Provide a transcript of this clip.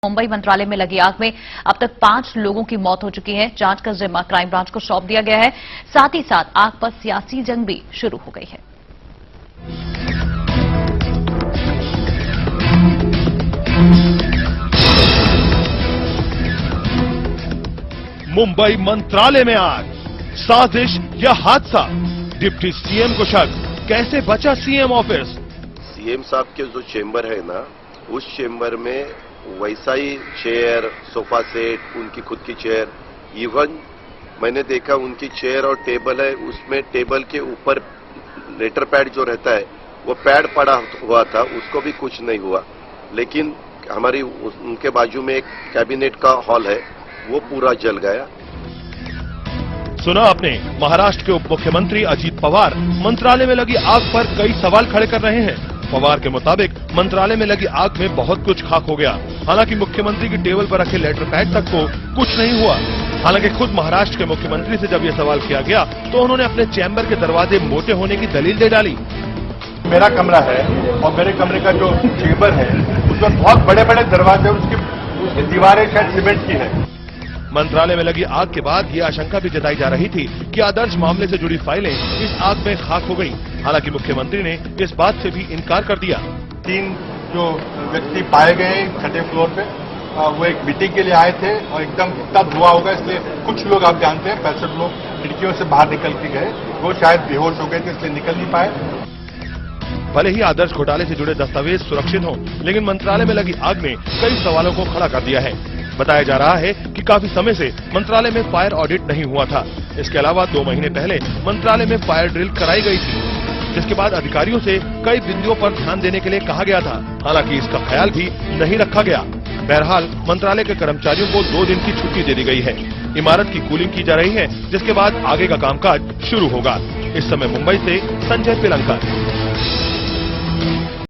मुंबई मंत्रालय में लगी आग में अब तक 5 लोगों की मौत हो चुकी है। जांच का जिम्मा क्राइम ब्रांच को सौंप दिया गया है। साथ ही साथ आग पर सियासी जंग भी शुरू हो गई है। मुंबई मंत्रालय में आग, साजिश या हादसा? डिप्टी सीएम को शक, कैसे बचा सीएम ऑफिस? सीएम साहब के जो चेंबर है ना, उस चेंबर में वैसा ही चेयर, सोफा सेट, उनकी खुद की चेयर, इवन मैंने देखा उनकी चेयर और टेबल है, उसमें टेबल के ऊपर लेटर पैड जो रहता है वो पैड पड़ा हुआ था, उसको भी कुछ नहीं हुआ। लेकिन हमारी उनके बाजू में एक कैबिनेट का हॉल है, वो पूरा जल गया। सुना आपने, महाराष्ट्र के उप मुख्यमंत्री अजीत पवार मंत्रालय में लगी आग पर कई सवाल खड़े कर रहे हैं। पवार के मुताबिक मंत्रालय में लगी आग में बहुत कुछ खाक हो गया। हालांकि मुख्यमंत्री की टेबल पर रखे लेटर पैड तक को कुछ नहीं हुआ। हालांकि खुद महाराष्ट्र के मुख्यमंत्री से जब यह सवाल किया गया तो उन्होंने अपने चैम्बर के दरवाजे मोटे होने की दलील दे डाली। मेरा कमरा है और मेरे कमरे का जो चेम्बर है उसमें बहुत बड़े बड़े दरवाजे, उसकी दीवारें शायद सीमेंट की है। मंत्रालय में लगी आग के बाद ये आशंका भी जताई जा रही थी कि आदर्श मामले से जुड़ी फाइलें इस आग में खाक हो गई। हालांकि मुख्यमंत्री ने इस बात से भी इनकार कर दिया। 3 जो व्यक्ति पाए गए छठे फ्लोर पे, वो एक मीटिंग के लिए आए थे और एकदम इतना धुआं होगा, इसलिए कुछ लोग आप जानते हैं 65 लोग खिड़कियों से बाहर निकल के गए, वो शायद बेहोश हो गए थे इसलिए निकल नहीं पाए। भले ही आदर्श घोटाले से जुड़े दस्तावेज सुरक्षित हों, लेकिन मंत्रालय में लगी आग ने कई सवालों को खड़ा कर दिया है। बताया जा रहा है कि काफी समय से मंत्रालय में फायर ऑडिट नहीं हुआ था। इसके अलावा 2 महीने पहले मंत्रालय में फायर ड्रिल कराई गई थी, जिसके बाद अधिकारियों से कई बिंदुओं पर ध्यान देने के लिए कहा गया था। हालांकि इसका ख्याल भी नहीं रखा गया। बहरहाल मंत्रालय के कर्मचारियों को 2 दिन की छुट्टी दे दी गई है। इमारत की कूलिंग की जा रही है, जिसके बाद आगे का कामकाज शुरू होगा। इस समय मुंबई से संजय पिलंकर।